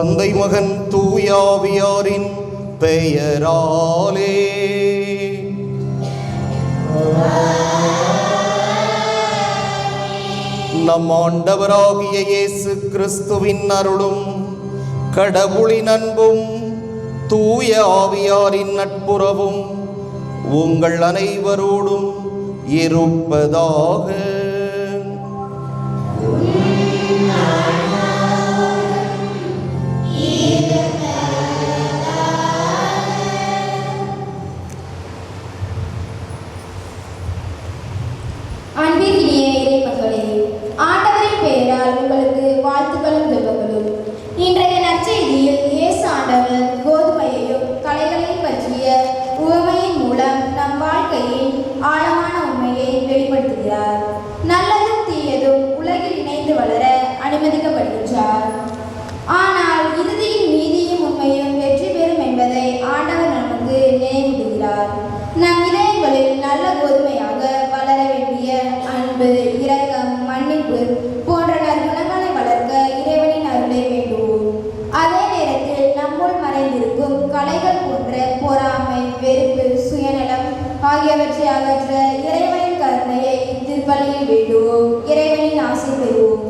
தந்தை மகன் தூயாவியாரின் பெயராலே. நம் ஆண்டவராகிய இயேசு கிறிஸ்துவின் அருளும் கடவுளின் அன்பும் தூய ஆவியாரின் நட்புறவும் உங்கள் அனைவரோடும் இருப்பதாக. அன்பிற்கினிய இறைமக்களே, ஆண்டவரின் பெயரால் உங்களுக்கு வாழ்த்துக்களும் ஜெபங்களும். இன்றைய நற்செய்தியில் இயேசு ஆண்டவர் கோதுமையையும் களைகளையும் பற்றிய உவமையின் மூலம் நம் வாழ்க்கையின் ஆழமான உண்மையை வெளிப்படுத்துகிறார். நல்லதும் தீயதும் உலகில் இணைந்து வளர அனுமதிக்கப்படுகின்றார். ஆனால் இறுதியில் நீதியும் உண்மையும் வெற்றி பெறும் என்பதை ஆண்டவர் நமக்கு நினைவூட்டுகிறார். நம் இதயங்களில் நல்ல கோதுமையாக வளர வேண்டிய அன்பு, இரக்கம், மன்னிப்பு போன்ற நற்குணங்களை வளர்க்க இறைவனின் அருளை வேண்டுவோம். அதே நேரத்தில் நம்முள் மறைந்திருக்கும் களைகள் போன்ற பொறாமை, வெறுப்பு, சுயநலம் ஆகியவற்றை அகற்ற இறைவனின் கருணையை இத்திருப்பலியில் வேண்டுவோம். இறைவனின் ஆசை பெறுவோம்.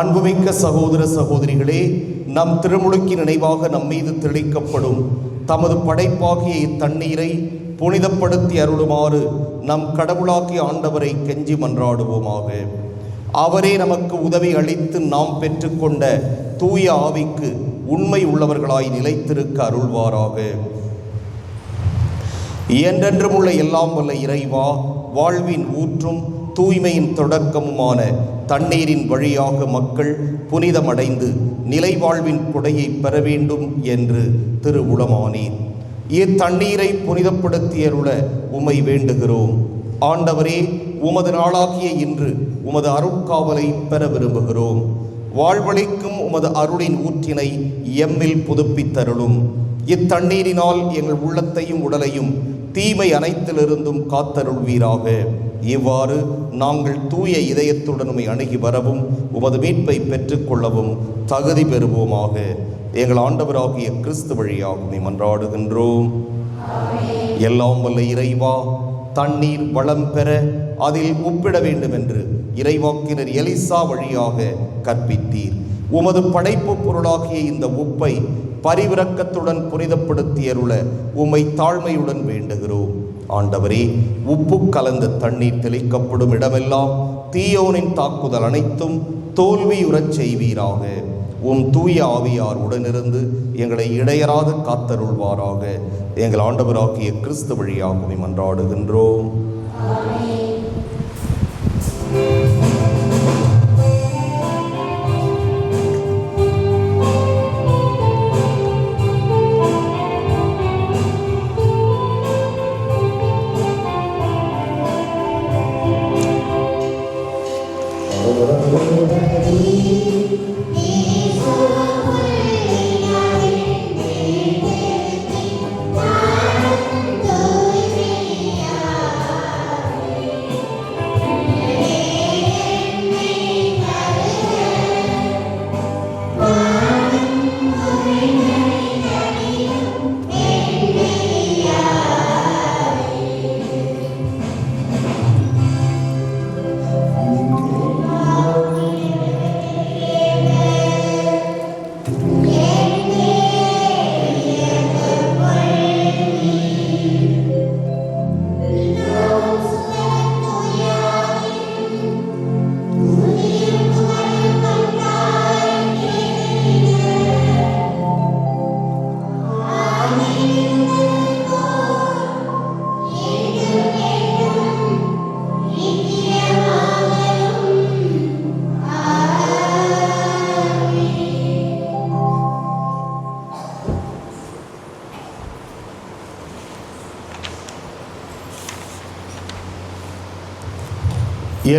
அன்புமிக்க சகோதர சகோதரிகளே, நம் திருமுழுக்கின் நினைவாக நம் மீது தெளிக்கப்படும் தமது படைப்பாகிய இத்தண்ணீரை புனிதப்படுத்தி அருளுமாறு நம் கடவுளாகிய ஆண்டவரை கெஞ்சி மன்றாடுவோமாக. அவரே நமக்கு உதவி அளித்து நாம் பெற்றுக்கொண்ட தூய ஆவிக்கு உண்மை உள்ளவர்களாய் நிலைத்திருக்க அருள்வாராக. என்றென்றும் உள்ள எல்லாம் வல்ல இறைவா, வாழ்வின் ஊற்றும் தூய்மையின் தொடக்கமுமான தண்ணீரின் வழியாக மக்கள் புனிதமடைந்து நிலை வாழ்வின் கொடையை பெற வேண்டும் என்று திருவுளமானீர். இத்தண்ணீரை புனிதப்படுத்தியருள உம்மை வேண்டுகிறோம். ஆண்டவரே, உமது நாளாகிய இன்று உமது அருட்காவலை பெற விரும்புகிறோம். வாழ்வளிக்கும் உமது அருளின் ஊற்றினை எம்மில் புதுப்பித்தருளும். இத்தண்ணீரினால் எங்கள் உள்ளத்தையும் உடலையும் தீமை அனைத்திலிருந்தும் காத்தருள்வீராக. இவ்வாறு நாங்கள் தூய இதயத்துடனுமை அணுகி வரவும் உமது மீட்பை பெற்றுக்கொள்ளவும் தகுதி பெறுவோமாக. எங்கள் ஆண்டவராகிய கிறிஸ்து வழியாக மன்றாடுகின்றோம். எல்லாம் வல்ல இறைவா, தண்ணீர் வளம் பெற அதில் உப்பிட வேண்டும் என்று இறைவாக்கினர் எலிசா வழியாக கற்பித்தீர். உமது படைப்பு பொருளாகிய இந்த உப்பை பரிவிரக்கத்துடன் புனிதப்படுத்தியருள உம்மை தாழ்மையுடன் வேண்டுகிறோம். ஆண்டவரே, உப்பு கலந்த தண்ணீர் தெளிக்கப்படும் இடமெல்லாம் தீயோனின் தாக்குதல் அனைத்தும் தோல்வியுறச் செய்வீராக. உம் தூய ஆவியார் உடனிருந்து எங்களை இடையராது காத்தருள்வாராக. எங்கள் ஆண்டவராகிய கிறிஸ்து வழியாக மன்றாடுகின்றோம்.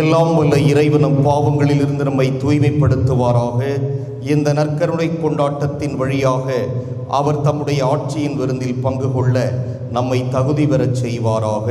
எல்லாம் வல்ல இறைவனும் பாவங்களில் இருந்து நம்மை தூய்மைப்படுத்துவாராக. இந்த நற்கருணை கொண்டாட்டத்தின் வழியாக அவர் தம்முடைய ஆட்சியின் விருந்தில் பங்கு கொள்ள நம்மை தகுதி பெறச் செய்வாராக.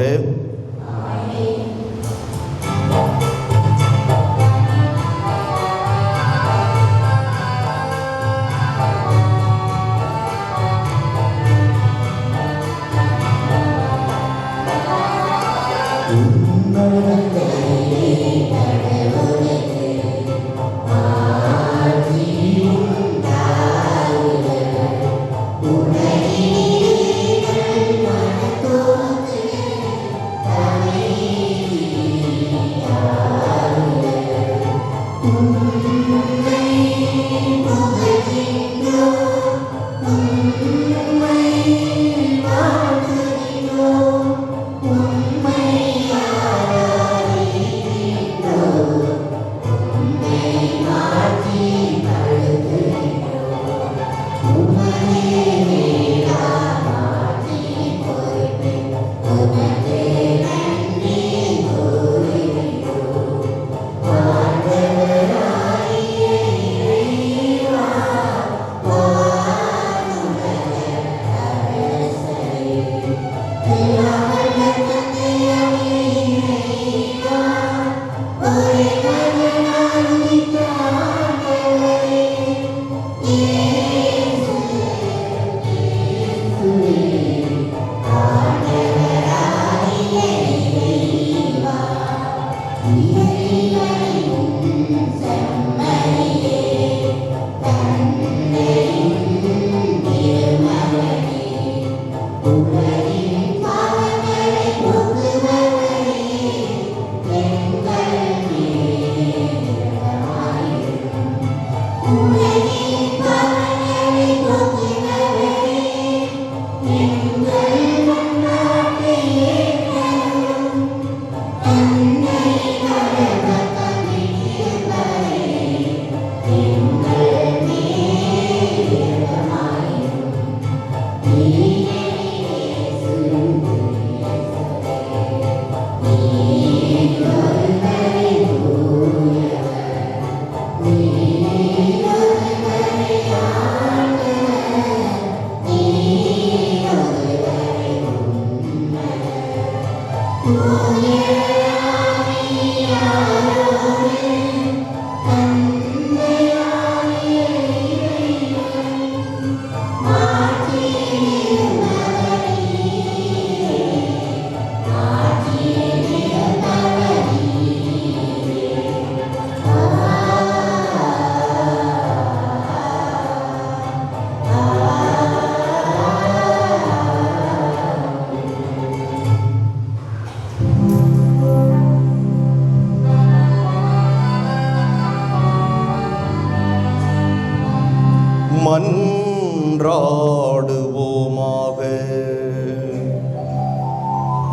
மன்றாடுவோமாக.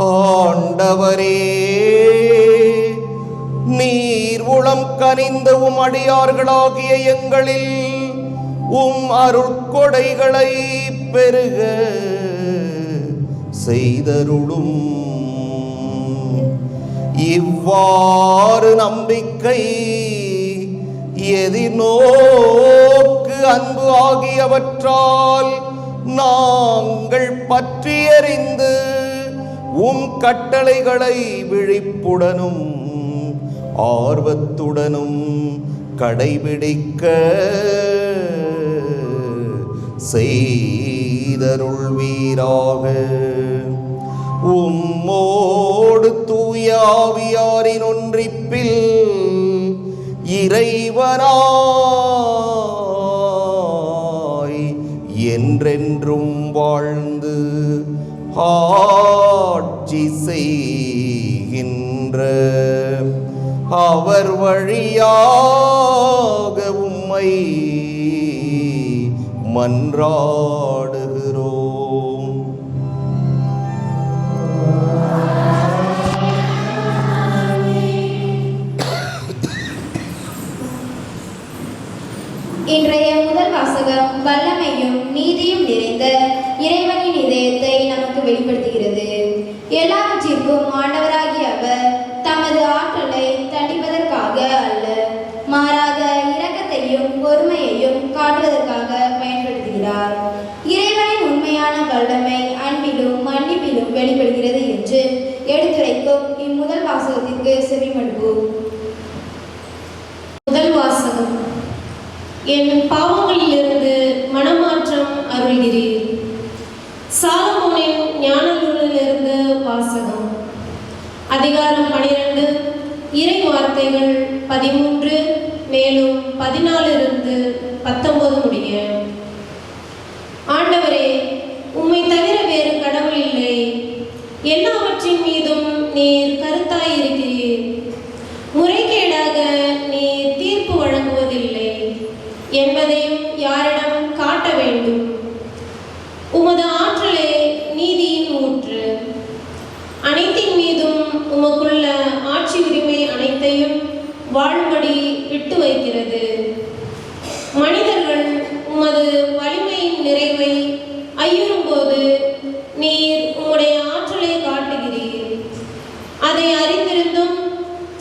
ஆண்டவரே, நீர் உளம் கனிந்த உம் அடியார்களாகிய எங்களில் உம் அருட்கொடைகளை பெருக செய்தருளும். இவ்வாறு நம்பிக்கை, எதிர்நோக்கு, அன்பு ஆகியவற்றால் நாங்கள் பற்றியறிந்து உம் கட்டளைகளை விழிப்புடனும் ஆர்வத்துடனும் கடைபிடிக்க செய்தருள்வீராக. உம்மோடு தூய ஆவியாரின் ஒன்றிப்பில் இறைவனாய் என்றென்றும் வாழ்ந்து ஆட்சி செய்கின்ற அவர் வழியாக உம்மை மன்றாடுகிறோம். இன்றைய முதல் வாசகம் வல்லமையும் நீதியும் நிறைந்த இறைவனின் இதயத்தை நமக்கு வெளிப்படுத்துகிறது. எல்லாவற்றிற்கும் ஆண்டவராகிய அவர் தமது ஆற்றலை தண்டிப்பதற்காக அல்ல, மாறாக இரக்கத்தையும் பொறுமையையும் காட்டுவதற்காக பயன்படுத்துகிறார். இறைவனின் உண்மையான வல்லமை அன்பிலும் மன்னிப்பிலும் வெளிப்படுகிறது என்று எடுத்துரைக்கும் இம்முதல் வாசகத்திற்கு செவிமடுப்போம். முதல் வாசகம். என் பாவங்களிலிருந்து மனமாற்றம் அருள்கிறீர். சாலமோனின் ஞான நூலிலிருந்து வாசகம். அதிகாரம் 12, இறை வார்த்தைகள் 13 மேலும் 14 19 முடிய. ஆண்டவரே, நீர் கருத்தாயிருக்கிறீர். முறைகேடாக நீர் தீர்ப்பு வழங்குவதில்லை என்பதையும் யாரிடம் காட்ட வேண்டும். உமது ஆற்றலே நீதியின் ஊற்று. அனைத்தின் மீதும் உமக்குள்ள ஆட்சி உரிமை அனைத்தையும் வாழும்படி விட்டு வைக்கிறது. மனிதர்கள் உமது வலிமையின் நிறைவை ஐயுறும்போது நீர் உம்முடைய ஆற்றலை காட்டுகிறீர். அதை அறிந்திருந்தும்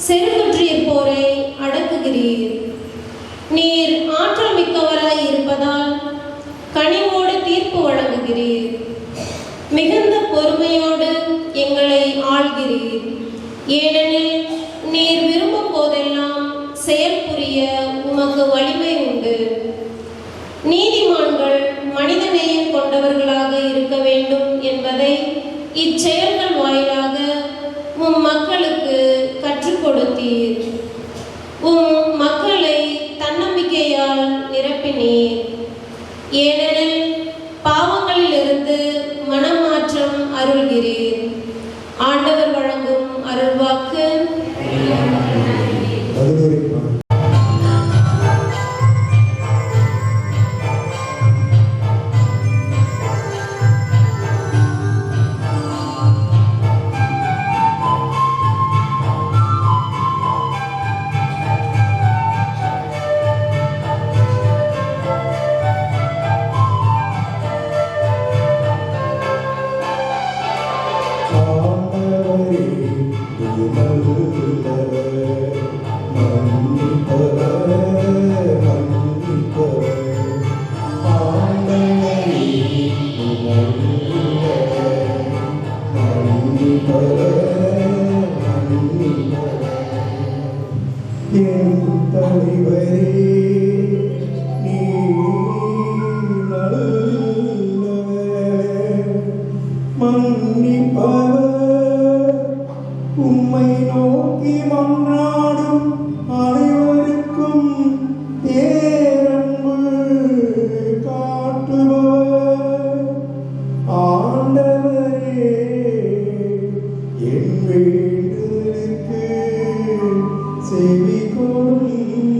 செருக்குற்றிருப்போரை அடக்குகிறீர். நீர் ஆற்றல் மிக்கவராய் இருப்பதால் கனிவோடு தீர்ப்பு வழங்குகிறீர். மிகுந்த பொறுமையோடு எங்களை ஆள்கிறீர். ஏனெனில் நீர் விரும்பும் போதெல்லாம் செயல் புரிய உமக்கு வலிமை உண்டு. நீதிமான்கள் மனிதநேயம் கொண்டவர்களாக இருக்க வேண்டும் என்பதை இச்செயல்கள் வாயிலாக உம் மக்களுக்கு கற்றுக் கொடுத்தீர். உம் மக்களை தன்னம்பிக்கையால் நிரப்பினீர். ஏனெனில் பாவங்களிலிருந்து மனமாற்றம் அருள்கிறீர். ஆண்டவர் வழங்கும் அருள்வாக்கு. உம்மை நோக்கி மன்றாடும் அனைவருக்கும் பேரன்பு காட்டுபவர் ஆண்டவரே. என் வேண்டுதலுக்கு செவி கொடும்.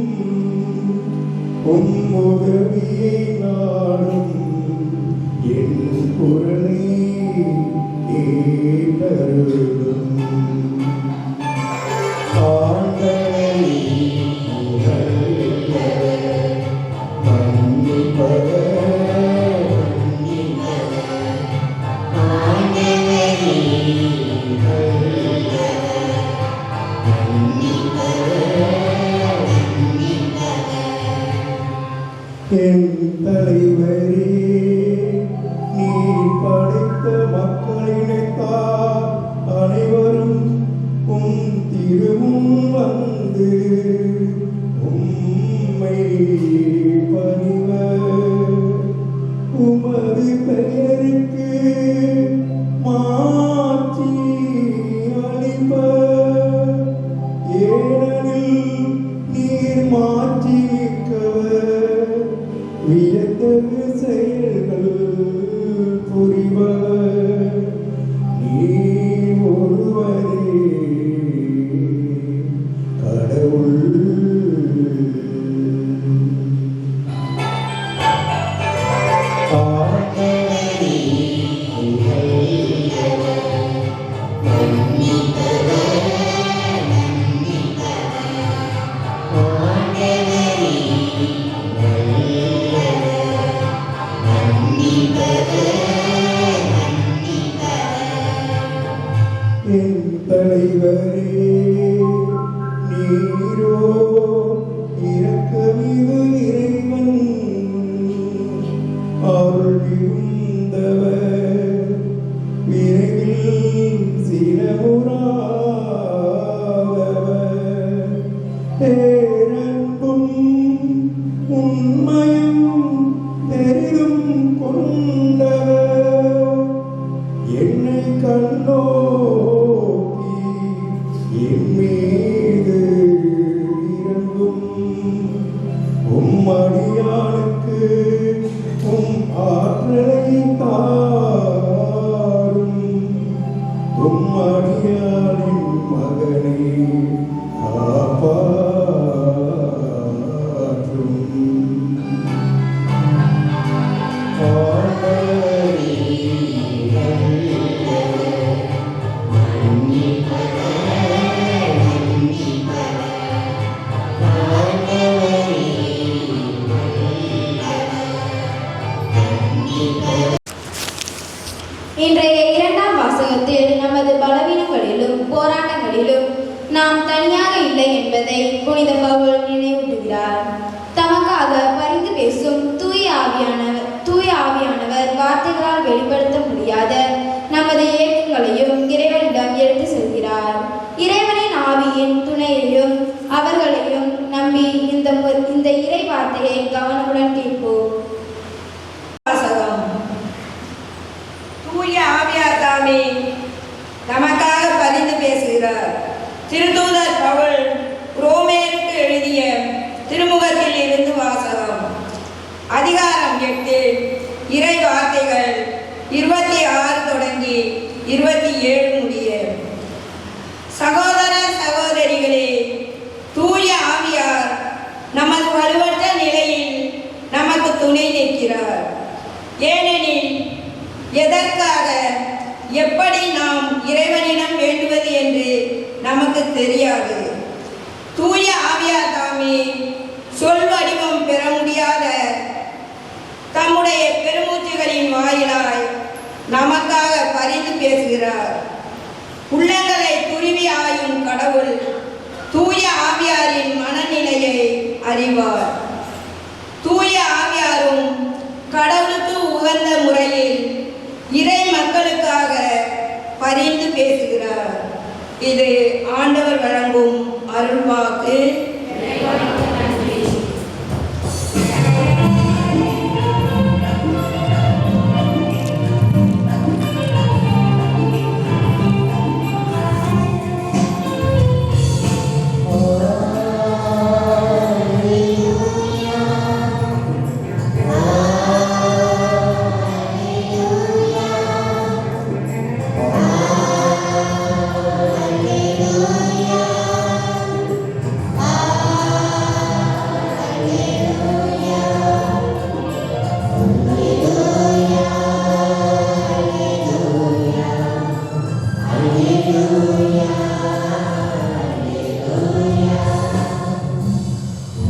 உம் உதவியை நாடும் என் குரலை கேட்டருளும். என் தலைவரே, நீ படைத்த மக்களினைத்தார் அனைவரும் உம் திருமுன் வந்து உம்மை பணிவர். உமது பெயருக்கு மாற்றி அளிப்பர். ஏனெனில் நீர் மாற்றி மிக்கவர். வியத்தகு செயல்கள் புரிபவர். நீர் ஒருவரே கடவுள். என் தலைவரே, நீரோ இரக்கமிகு இறைவன். அருள் மிகுந்தவர். விரைவில் சினமுறாதவர். பேரன்பும் உண்மையும் பெரிதும் கொண்டவர். என்னை கண்டோக்கி இன்றைய இரண்டாம் வாசகத்தில் நமது பலவீனங்களிலும் போராட்டங்களிலும் நாம் தனியாக இல்லை என்பதை புனித பவுல் நினைவூட்டுகிறார். தமக்காக பரிந்து பேசும் தூய ஆவியானவர் வார்த்தைகளால் வெளிப்படுத்த முடியாத நமது இயக்கங்களையும் இறைவனிடம் எடுத்து செல்கிறார். இறைவனின் ஆவியின் துணையையும் அவர்களையும் நம்பி இந்த இறை வார்த்தையை கவனமுடன் கேட்போம். தூய ஆவியார் தாமே நமக்காக பரிந்து பேசுகிறார். திருத்தூதர் பவுல் ரோமேருக்கு எழுதிய திருமுகத்தில் இருந்து வாசகம். அதிகாரம் 8 இறை வார்த்தைகள் 26 தொடங்கி 27 முடிய. சகோதர சகோதரிகளே, தூய ஆவியார் நமது வலுவற்ற நிலையில் நமக்கு துணை நிற்கிறார். ஏனெனில் எதற்காக எப்படி நாம் இறைவனிடம் வேண்டுவது என்று நமக்கு தெரியாது. தூய ஆவியார் தாமே சொல் வடிவம் பெற முடியாத தம்முடைய பெருமூச்சுகளின் வாயிலாய் நமக்காக பரிந்து பேசுகிறார். உள்ளங்களை துருவி ஆயும் கடவுள் தூய ஆவியாரின் மனநிலையை அறிவார். தூய ஆவியாரும் கடவுளுக்கு உகந்த முறையில் இறை மக்களுக்காக பரிந்து பேசுகிறார். இது ஆண்டவர் வழங்கும் அருள்வாக்கு.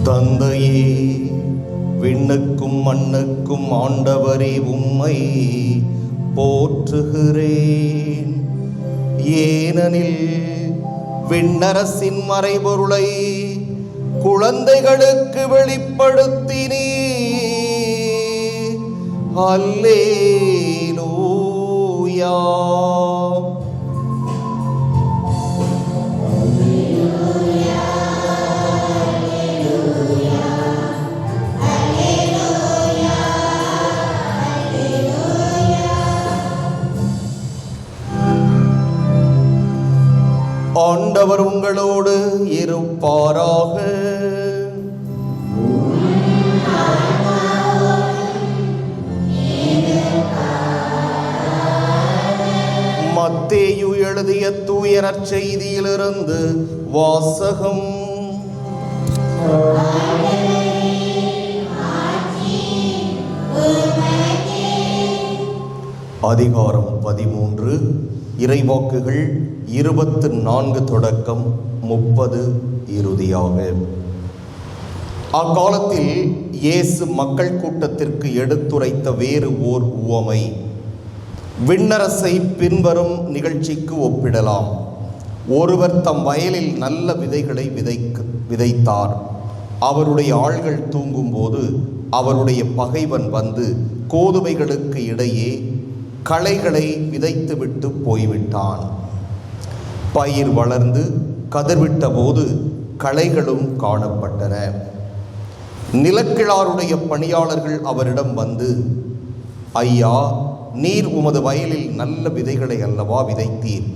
தந்தையே, விண்ணுக்கும் மண்ணுக்கும் ஆண்டவரே உம்மை போற்றுகிறேன். ஏனெனில் விண்ணரசின் மறைபொருளை குழந்தைகளுக்கு வெளிப்படுத்தினீ. அல்லேலூயா. ஆண்டவர் உங்களோடு இருப்பாராக. மத்தேயு எழுதிய தூய நற்செய்தியிலிருந்து வாசகம். அதிகாரம் 13. இறைவாக்குகள் 24 தொடக்கம் 30 இறுதியாக. அக்காலத்தில் இயேசு மக்கள் கூட்டத்திற்கு எடுத்துரைத்த வேறு ஓர் உவமை விண்ணரசை பின்வரும் நிகழ்ச்சிக்கு ஒப்பிடலாம். ஒருவர் தம் வயலில் நல்ல விதைகளை விதைத்தார். அவருடைய ஆள்கள் தூங்கும்போது அவருடைய பகைவன் வந்து கோதுமைகளுக்கு இடையே களைகளை விதைத்துவிட்டு போய்விட்டான். பயிர் வளர்ந்து கதிர்விட்ட போது களைகளும் காணப்பட்டன. நிலக்கிழாருடைய பணியாளர்கள் அவரிடம் வந்து, ஐயா, நீர் உமது வயலில் நல்ல விதைகளை அல்லவா விதைத்தீர்,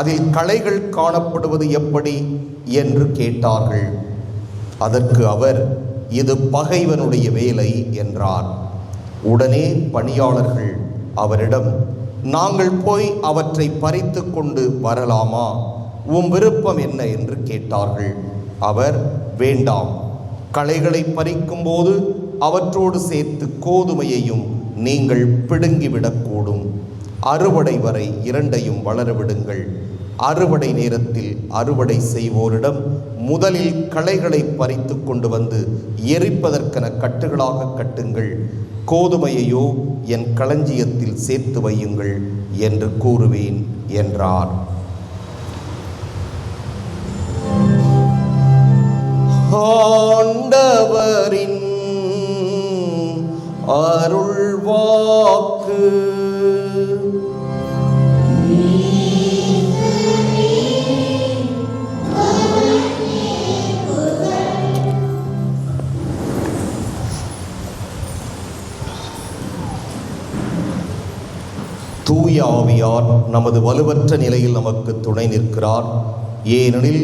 அதில் களைகள் காணப்படுவது எப்படி என்று கேட்டார்கள். அதற்கு அவர், இது பகைவனுடைய வேலை என்றார். உடனே பணியாளர்கள் அவரிடம், நாங்கள் போய் அவற்றை பறித்து கொண்டு வரலாமா? உம் விருப்பம் என்ன என்று கேட்டார்கள். அவர், வேண்டாம், களைகளை பறிக்கும் போது அவற்றோடு சேர்த்து கோதுமையையும் நீங்கள் பிடுங்கிவிடக்கூடும். அறுவடை வரை இரண்டையும் வளரவிடுங்கள். அறுவடை நேரத்தில் அறுவடை செய்வோரிடம் முதலில் களைகளை பறித்து கொண்டு வந்து எரிப்பதற்கென கட்டுகளாக கட்டுங்கள். கோதுமையையோ என் களஞ்சியத்தில் சேர்த்து வையுங்கள் என்று கூறுவேன் என்றார். ஆண்டவரின் அருள்வாக்கு. தூய ஆவியார் நமது வலுவற்ற நிலையில் நமக்கு துணை நிற்கிறார். ஏனெனில்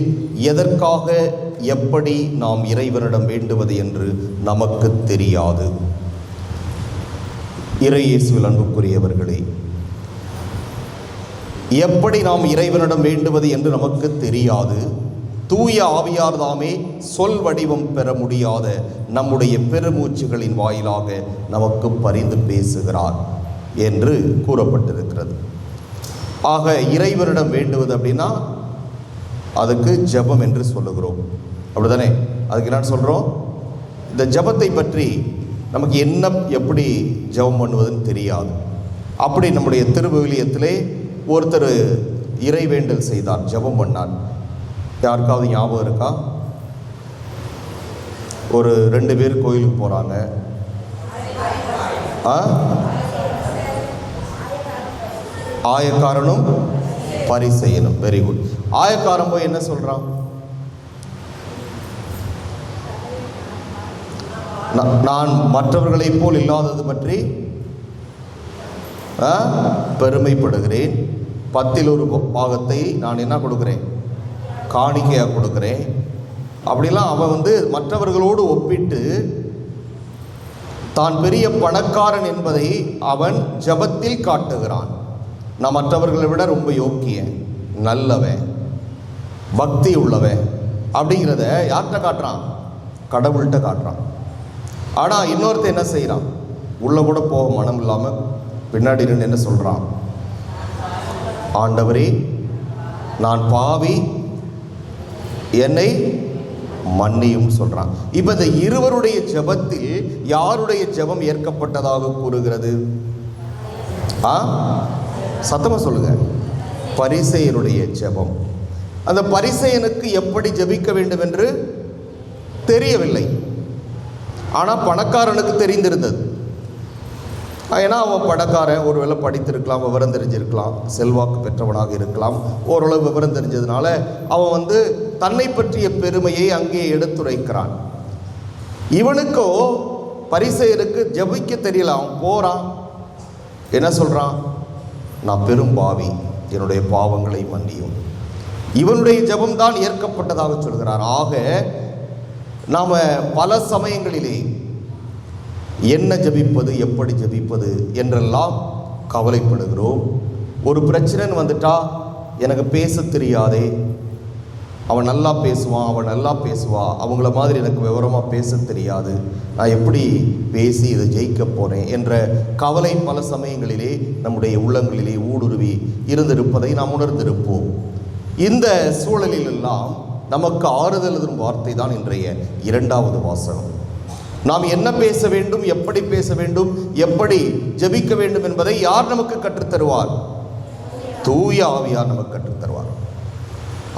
எதற்காக எப்படி நாம் இறைவனிடம் வேண்டுவது என்று நமக்கு தெரியாது. இறை இயேசுவில் அன்புக்குரியவர்களே, எப்படி நாம் இறைவனிடம் வேண்டுவது என்று நமக்கு தெரியாது. தூய ஆவியார் தாமே சொல் வடிவம் பெற முடியாத நம்முடைய பெருமூச்சுகளின் வாயிலாக நமக்கு பரிந்து பேசுகிறார் என்று கூறப்பட்டிருக்கிறது. ஆக இறைவனிடம் வேண்டுவது அப்படின்னா அதுக்கு ஜெபம் என்று சொல்லுகிறோம், அப்படிதானே? அதுக்கு என்ன சொல்கிறோம்? இந்த ஜெபத்தை பற்றி நமக்கு என்ன எப்படி ஜெபம் பண்ணுவதுன்னு தெரியாது. அப்படி நம்முடைய திருவிவிலியத்திலே ஒருத்தர் இறைவேண்டல் செய்தார், ஜெபம் பண்ணார். யாருக்காவது ஞாபகம் இருக்கா? ஒரு 2 பேர் கோயிலுக்கு போகிறாங்க. ஆயக்காரனும் பரிசேயனும். Very good. ஆயக்காரன் போய் என்ன சொல்றான்? நான் மற்றவர்களைப் போல் இல்லாதது பற்றி பெருமைப்படுகிறேன். 10ல் 1 பாகத்தை நான் என்ன கொடுக்குறேன்? காணிக்கையாக கொடுக்குறேன். அப்படிலாம் அவன் மற்றவர்களோடு ஒப்பிட்டு தான் பெரிய பணக்காரன் என்பதை அவன் ஜபத்தில் காட்டுகிறான். நான் மற்றவர்களை விட ரொம்ப யோக்கியன், நல்லவன், பக்தி உள்ளவன் அப்படிங்கிறத யார்கிட்ட காட்டுறான்? கடவுள்கிட்ட காட்டுறான். ஆனால் இன்னொருத்த என்ன செய்கிறான்? உள்ள கூட போக மனம் இல்லாமல் பின்னாடி இருந்து என்ன சொல்கிறான்? ஆண்டவரே, நான் பாவி, என்னை மன்னியும் சொல்கிறான். இப்போ இந்த இருவருடைய ஜெபத்தில் யாருடைய ஜெபம் ஏற்கப்பட்டதாக கூறுகிறது? சத்தமாக சொல்லுங்க. பரிசேயருடைய ஜெபம். அந்த பரிசேயனுக்கு எப்படி ஜெபிக்க வேண்டும் என்று தெரியவில்லை. ஆனால் பணக்காரனுக்கு தெரிந்திருந்தது. ஏன்னா அவன் பணக்காரன், ஒருவேளை படித்திருக்கலாம், விவரம் தெரிஞ்சிருக்கலாம், செல்வாக்கு பெற்றவனாக இருக்கலாம். ஓரளவு விவரம் தெரிஞ்சதுனால அவன் தன்னை பற்றிய பெருமையை அங்கே எடுத்துரைக்கிறான். இவனுக்கோ பரிசேயருக்கு ஜெபிக்க தெரியல. அவன் போகிறான், என்ன சொல்கிறான்? நான் பெரும் பாவி, என்னுடைய பாவங்களை மன்னியும். இவனுடைய ஜெபம்தான் ஏற்கப்பட்டதாக சொல்கிறார். ஆக நாம் பல சமயங்களிலே என்ன ஜெபிப்பது, எப்படி ஜெபிப்பது என்றெல்லாம் கவலைப்படுகிறோம். ஒரு பிரச்சனைன்னு வந்துட்டா, எனக்கு பேச தெரியாதே, அவன் நல்லா பேசுவான், அவன் நல்லா பேசுவா, அவங்கள மாதிரி எனக்கு விவரமாக பேச தெரியாது, நான் எப்படி பேசி இதை ஜெயிக்க போகிறேன் என்ற கவலை பல சமயங்களிலே நம்முடைய உள்ளங்களிலே ஊடுருவி இருந்திருப்பதை நாம் உணர்ந்திருப்போம். இந்த சூழலிலெல்லாம் நமக்கு ஆறுதல் தரும் வார்த்தை தான் இன்றைய 2வது வாசகம். நாம் என்ன பேச வேண்டும், எப்படி பேச வேண்டும், எப்படி ஜெபிக்க வேண்டும் என்பதை யார் நமக்கு கற்றுத்தருவார்? தூய ஆவியார் நமக்கு கற்றுத்தருவார்.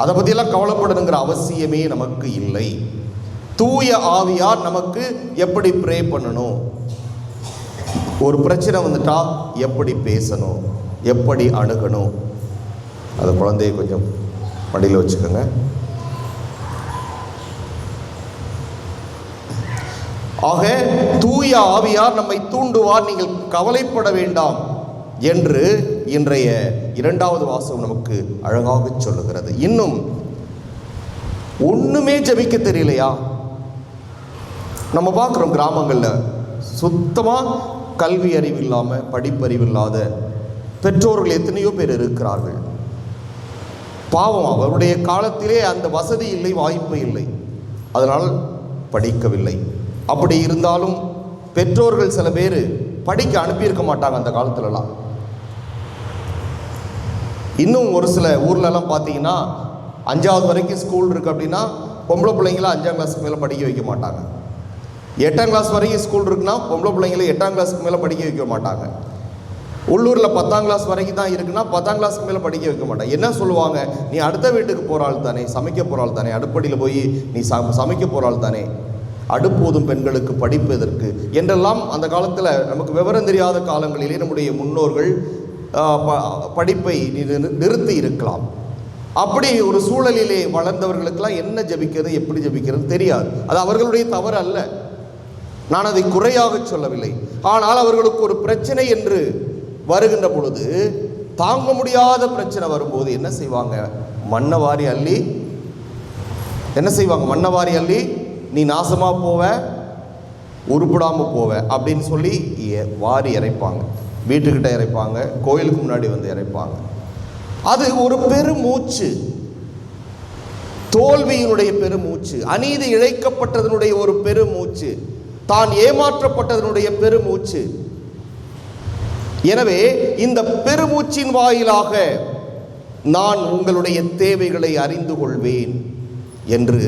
அதை பற்றியெல்லாம் கவலைப்படணுங்கிற அவசியமே நமக்கு இல்லை. தூய ஆவியார் நமக்கு எப்படி ப்ரே பண்ணணும், ஒரு பிரச்சனை வந்துட்டா எப்படி பேசணும், எப்படி அணுகணும். அது குழந்தையை கொஞ்சம் மடியில் வச்சுக்கோங்க. ஆக தூய ஆவியார் நம்மை தூண்டுவார், நீங்கள் கவலைப்பட வேண்டாம் என்று இன்றைய 2வது வாசகம் நமக்கு அழகாக சொல்லுகிறது. இன்னும் ஒண்ணுமே ஜெபிக்க தெரியலையா? நம்ம பார்க்குறோம் கிராமங்களில் சுத்தமாக கல்வி அறிவு இல்லாமல், படிப்பறிவு இல்லாத பெற்றோர்கள் எத்தனையோ பேர் இருக்கிறார்கள். பாவம், அவருடைய காலத்திலே அந்த வசதி இல்லை, வாய்ப்பு இல்லை, அதனால் படிக்கவில்லை. அப்படி இருந்தாலும் பெற்றோர்கள் சில பேர் படிக்க அனுப்பியிருக்க மாட்டாங்க அந்த காலத்துலலாம். இன்னும் ஒரு சில ஊர்லலாம் பார்த்தீங்கன்னா 5வது வரைக்கும் ஸ்கூல் இருக்குது அப்படின்னா பொம்பளை பிள்ளைங்களாம் 5ஆம் கிளாஸுக்கு மேலே படிக்க வைக்க மாட்டாங்க. 8ஆம் கிளாஸ் வரைக்கும் ஸ்கூல் இருக்குன்னா பொம்பளை பிள்ளைங்களை 8ஆம் கிளாஸுக்கு மேலே படிக்க வைக்க மாட்டாங்க. உள்ளூரில் 10ஆம் கிளாஸ் வரைக்கும் தான் இருக்குன்னா 10ஆம் கிளாஸுக்கு மேலே படிக்க வைக்க மாட்டாங்க. என்ன சொல்லுவாங்க, நீ அடுத்த வீட்டுக்கு போகிறாள் தானே, சமைக்க போகிறாள் தானே, அடுப்படியில் போய் நீ சமைக்க போகிறாள் தானே, அடுப்போதும் பெண்களுக்கு படிப்பு எதற்கு என்றெல்லாம் அந்த காலத்தில் நமக்கு விவரம் தெரியாத காலங்களிலே நம்முடைய முன்னோர்கள் படிப்பை நிறுத்தி இருக்கலாம். அப்படி ஒரு சூழலிலே வளர்ந்தவர்களுக்கெல்லாம் என்ன ஜபிக்கிறது எப்படி ஜபிக்கிறது தெரியாது. அது அவர்களுடைய தவறு அல்ல, நான் அதை குறையாக சொல்லவில்லை. ஆனால் அவர்களுக்கு ஒரு பிரச்சனை என்று வருகின்ற பொழுது, தாங்க முடியாத பிரச்சனை வரும்போது என்ன செய்வாங்க, மண்ணவாரி அள்ளி என்ன செய்வாங்க, மண்ணவாரி அள்ளி நீ நாசமாக போவ, உருப்படாமல் போவ அப்படின்னு சொல்லி வாரி இறைப்பாங்க. வீட்டுக்கிட்ட இறைப்பாங்க, கோயிலுக்கு முன்னாடி வந்து இறைப்பாங்க. அது ஒரு பெருமூச்சு, தோல்வியினுடைய பெருமூச்சு, அநீதி இழைக்கப்பட்டதனுடைய ஒரு பெருமூச்சு, தான் ஏமாற்றப்பட்டதனுடைய பெருமூச்சு. எனவே இந்த பெருமூச்சின் வாயிலாக நான் உங்களுடைய தேவைகளை அறிந்து கொள்வேன் என்று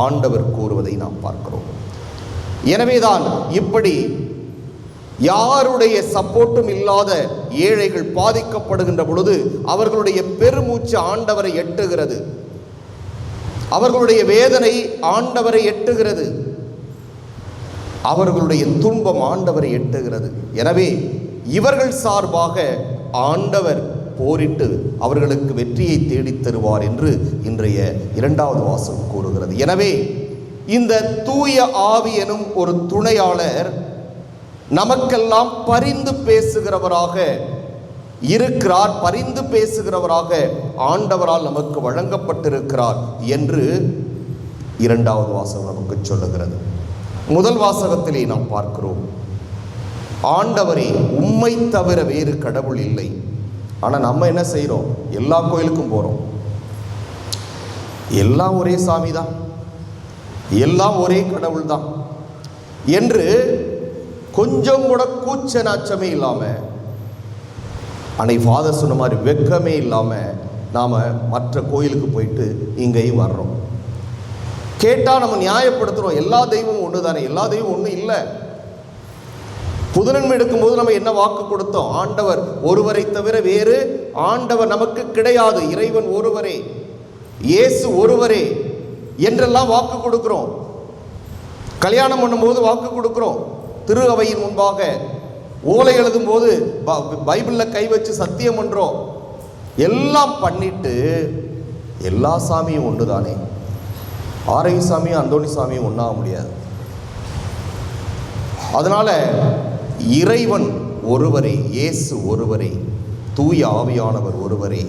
ஆண்டவர் கூறுவதை நாம் பார்க்கிறோம். எனவேதான் இப்படி யாருடைய சப்போர்ட்டும் இல்லாத ஏழைகள் பாதிக்கப்படுகின்ற பொழுது அவர்களுடைய பெருமூச்சு ஆண்டவரை எட்டுகிறது, அவர்களுடைய வேதனை ஆண்டவரை எட்டுகிறது, அவர்களுடைய துன்பம் ஆண்டவரை எட்டுகிறது. எனவே இவர்கள் சார்பாக ஆண்டவர் போரிட்டு அவர்களுக்கு வெற்றியை தேடித் தருவார் என்று இன்றைய 2வது வாசகம் கூறுகிறது. எனவே இந்த தூய ஆவி எனும் ஒரு துணையாளர் நமக்கெல்லாம் பரிந்து பேசுகிறவராக இருக்கிறார், பரிந்து பேசுகிறவராக ஆண்டவரால் நமக்கு வழங்கப்பட்டிருக்கிறார் என்று 2வது வாசகம் நமக்கு சொல்லுகிறது. முதல் வாசகத்திலே நாம் பார்க்கிறோம், ஆண்டவரே உம்மை தவிர வேறு கடவுள் இல்லை. ஆனால் நம்ம என்ன செய்கிறோம், எல்லா கோயிலுக்கும் போகிறோம், எல்லாம் ஒரே சாமி தான், எல்லாம் ஒரே கடவுள் தான் என்று கொஞ்சம் கூட கூச்ச நாச்சமே இல்லாமல், அன்னை ஃபாதர் சொன்ன மாதிரி வெக்கமே இல்லாமல் நாம் மற்ற கோயிலுக்கு போயிட்டு இங்கேயும் வர்றோம். கேட்டால் நம்ம நியாயப்படுத்துகிறோம், எல்லா தெய்வமும் ஒன்று தானே, எல்லா தெய்வம் ஒன்றும் இல்லை. புதுநன்மை எடுக்கும்போது நம்ம என்ன வாக்கு கொடுத்தோம், ஆண்டவர் ஒருவரை தவிர வேறு ஆண்டவர் நமக்கு கிடையாது, இறைவன் ஒருவரே, இயேசு ஒருவரே என்றெல்லாம் வாக்கு கொடுக்கிறோம். கல்யாணம் பண்ணும்போது வாக்கு கொடுக்கிறோம், திரு அவையின் முன்பாக ஓலை எழுதும் போது பைபிளில் கை வச்சு சத்தியம் பண்றோம். எல்லாம் பண்ணிட்டு எல்லா சாமியும் ஒன்று தானே, ஆரை சாமியும் அந்தோணி சாமியும் ஒன்றாக முடியாது. அதனால இறைவன் ஒருவரே, இயேசு ஒருவரே, தூய ஆவியானவர் ஒருவரே.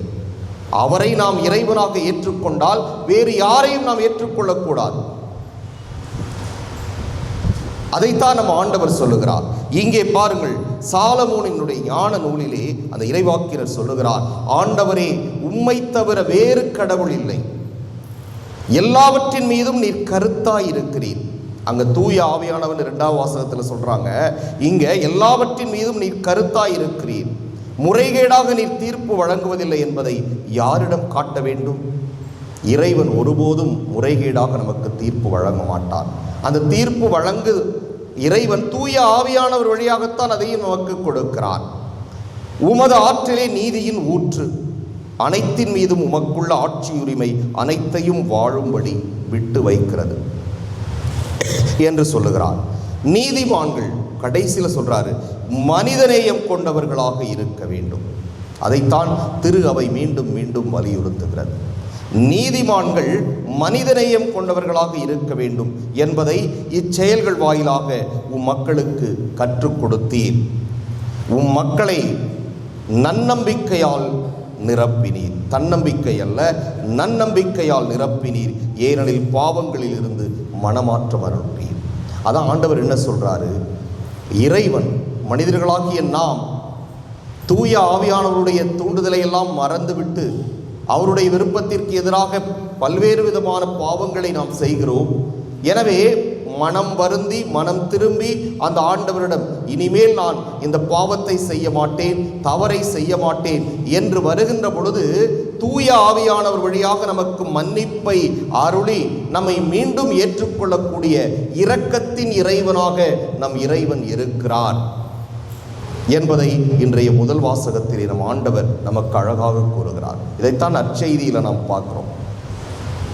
அவரை நாம் இறைவனாக ஏற்றுக்கொண்டால் வேறு யாரையும் நாம் ஏற்றுக்கொள்ளக்கூடாது. அதைத்தான் நம்ம ஆண்டவர் சொல்லுகிறார். இங்கே பாருங்கள், சாலமோனினுடைய ஞான நூலிலே அந்த இறைவாக்கினர் சொல்லுகிறார், ஆண்டவரே உம்மை தவிர வேறு கடவுள் இல்லை, எல்லாவற்றின் மீதும் நீர் கருத்தாய் இருக்கிறீர். அங்க தூய ஆவியானவன் 2வது வாசகத்தில் சொல்றாங்க, இங்க எல்லாவற்றின் மீதும் நீர் கருத்தாய் இருக்கிறீர், முறைகேடாக நீர் தீர்ப்பு வழங்குவதில்லை என்பதை யாரிடம் காட்ட வேண்டும்? இறைவன் ஒருபோதும் முறைகேடாக நமக்கு தீர்ப்பு வழங்க மாட்டார். அந்த தீர்ப்பு வழங்கு இறைவன் தூய ஆவியானவர் வழியாகத்தான் அதையும் நமக்கு கொடுக்கிறார். உமது ஆற்றிலே நீதியின் ஊற்று, அனைத்தின் மீதும் உமக்குள்ள ஆட்சி உரிமை அனைத்தையும் வாழும்படி விட்டு வைக்கிறது என்று சொல்லுகிறார். நீதிமான்கள் கடைசியில் சொல்றாரு, மனிதநேயம் கொண்டவர்களாக இருக்க வேண்டும். அதைத்தான் திரு அவை மீண்டும் மீண்டும் வலியுறுத்துகிறது. நீதிமான்கள் மனிதநேயம் கொண்டவர்களாக இருக்க வேண்டும் என்பதை இச்செயல்கள் வாயிலாக உம் மக்களுக்கு கற்றுக் கொடுத்தீர். உம் மக்களை நன்னம்பிக்கையால் நிரப்பினீர், தன்னம்பிக்கை அல்ல நன்னம்பிக்கையால் நிரப்பினீர், ஏனெனில் பாவங்களில் இருந்து மனமாற்றம் அருள்வீர். அதான் ஆண்டவர் என்ன சொல்றாரு, இறைவன் மனிதர்களாகிய நாம் தூய ஆவியானவருடைய தூண்டுதலை எல்லாம் மறந்துவிட்டு அவருடைய விருப்பத்திற்கு எதிராக பல்வேறு விதமான பாவங்களை நாம் செய்கிறோம். எனவே மனம் வருந்தி மனம் திரும்பி அந்த ஆண்டவரிடம் இனிமேல் நான் இந்த பாவத்தை செய்ய மாட்டேன், தவறை செய்ய மாட்டேன் என்று வருகின்ற பொழுது தூய ஆவியானவர் வழியாக நமக்கு மன்னிப்பை அருளி நம்மை மீண்டும் ஏற்றுக்கொள்ளக்கூடிய இரக்கத்தின் இறைவனாக நம் இறைவன் இருக்கிறார் என்பதை இன்றைய முதல் வாசகத்தில் நம் ஆண்டவர் நமக்கு அழகாக கூறுகிறார். இதைத்தான் நற்செய்தியில் நாம் பார்க்கிறோம்.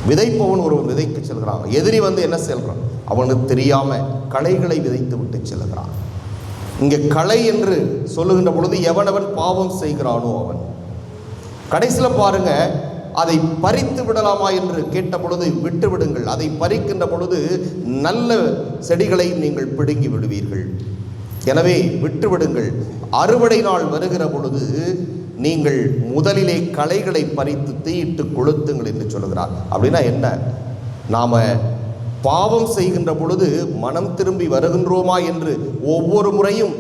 விதைப்பவன் ஒரு விதைக்கு செல்கிறான், எதிரி வந்து என்ன செல்கிறான், அவனுக்கு தெரியாம களைகளை விதைத்து விட்டு செல்கிறான். இங்கே களை என்று சொல்லுகின்ற பொழுது எவனவன் பாவம் செய்கிறானோ அவன். கடைசியில் பாருங்க, அதை பறித்து விடலாமா என்று கேட்ட பொழுது விட்டு விடுங்கள், அதை பறிக்கின்ற பொழுது நல்ல செடிகளை நீங்கள் பிடுங்கி விடுவீர்கள், எனவே விட்டுவிடுங்கள். அறுவடை நாள் வருகிற பொழுது நீங்கள் முதலிலே களைகளை பறித்து தீயிட்டு கொளுத்துங்கள் என்று சொல்கிறார். அப்படின்னா என்ன? நாம பாவம் செய்கின்ற பொழுது மனம் திரும்பி வருகின்றோமா என்று ஒவ்வொரு முறையும்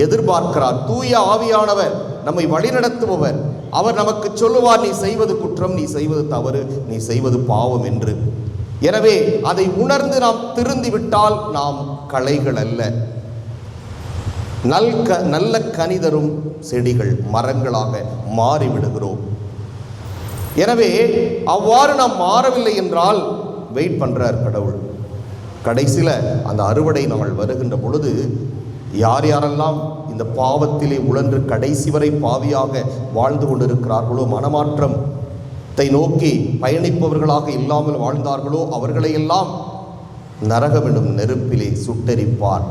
எதிர்பார்க்கிறார். தூய ஆவியானவர் நம்மை வழிநடத்துபவர். அவர் நமக்கு சொல்லுவார், நீ செய்வது குற்றம், நீ செய்வது தவறு, நீ செய்வது பாவம் என்று. எனவே அதை உணர்ந்து நாம் திருந்தி விட்டால் நாம் களைகள் அல்ல, நல்ல கனிதரும் செடிகள், மரங்களாக மாறிவிடுகிறோம். எனவே அவ்வாறு நாம் மாறவில்லை என்றால் வெயிட் பண்றார் கடவுள். கடைசியில் அந்த அறுவடை நாள் வருகின்ற பொழுது யார் யாரெல்லாம் இந்த பாவத்திலே உழன்று கடைசி வரை பாவியாக வாழ்ந்து கொண்டிருக்கிறார்களோ, மனமாற்றத்தை நோக்கி பயணிப்பவர்களாக இல்லாமல் வாழ்ந்தார்களோ, அவர்களையெல்லாம் நரகம் என்னும் நெருப்பிலே சுட்டெரிப்பார்.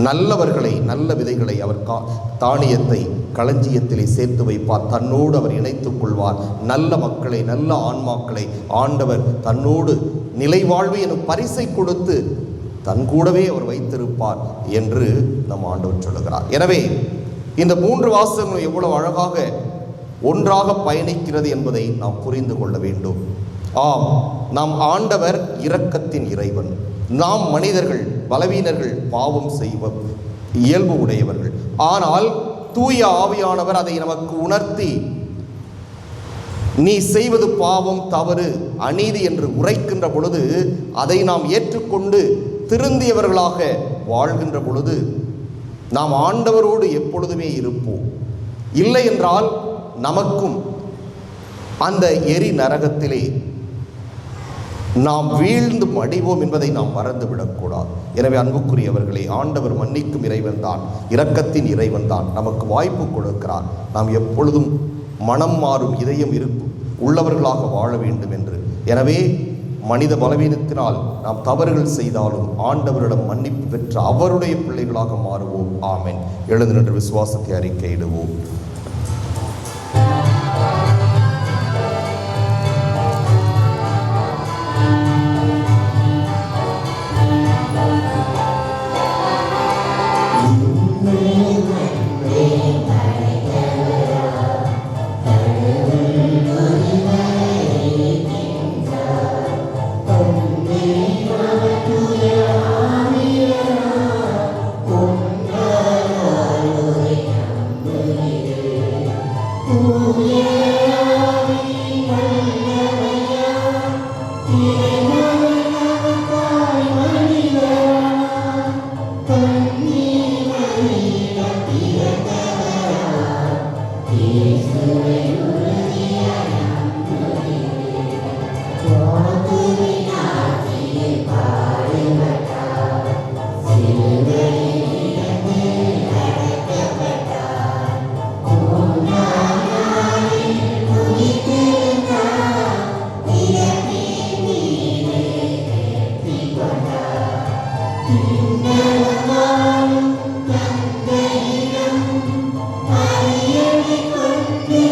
நல்லவர்களை, நல்ல விதைகளை அவர் தானியத்தை களஞ்சியத்திலே சேர்த்து வைப்பார், தன்னோடு அவர் இணைத்துக் கொள்வார். நல்ல மக்களை, நல்ல ஆன்மாக்களை ஆண்டவர் தன்னோடு நிலைவாழ்வு எனும் பரிசை கொடுத்து தன் கூடவே அவர் வைத்திருப்பார் என்று நம் ஆண்டவர் சொல்லுகிறார். எனவே இந்த 3 வாசகங்களும் எவ்வளவு அழகாக ஒன்றாக பயணிக்கிறது என்பதை நாம் புரிந்து கொள்ள வேண்டும். ஆம், நாம் ஆண்டவர் இரக்கத்தின் இறைவன், நாம் மனிதர்கள், பலவீனர்கள், பாவம் செய்வ இயல்பு உடையவர்கள். ஆனால் தூய ஆவியானவர் அதை நமக்கு உணர்த்தி, நீ செய்வது பாவம், தவறு, அநீதி என்று உரைக்கின்ற பொழுது அதை நாம் ஏற்றுக்கொண்டு திருந்தியவர்களாக வாழ்கின்ற பொழுது நாம் ஆண்டவரோடு எப்பொழுதுமே இருப்போம். இல்லை என்றால் நமக்கும் அந்த எரி நரகத்திலே நாம் வீழ்ந்து மடிவோம் என்பதை நாம் மறந்துவிடக்கூடாது. எனவே அன்புக்குரியவர்களே, ஆண்டவர் மன்னிக்கும் இறைவன் தான், இரக்கத்தின் இறைவன் தான், நமக்கு வாய்ப்பு கொடுக்கிறார். நாம் எப்பொழுதும் மனம் மாறும் இதயம் உள்ளவர்களாக வாழ வேண்டும் என்று. எனவே மனித பலவீனத்தினால் நாம் தவறுகள் செய்தாலும் ஆண்டவரிடம் மன்னிப்பு பெற்று அவருடைய பிள்ளைகளாக மாறுவோம். ஆமென். எழுந்து நின்று விசுவாசத்தை அறிக்கையிடுவோம். தந்தையிடம் அறியடி கொண்டே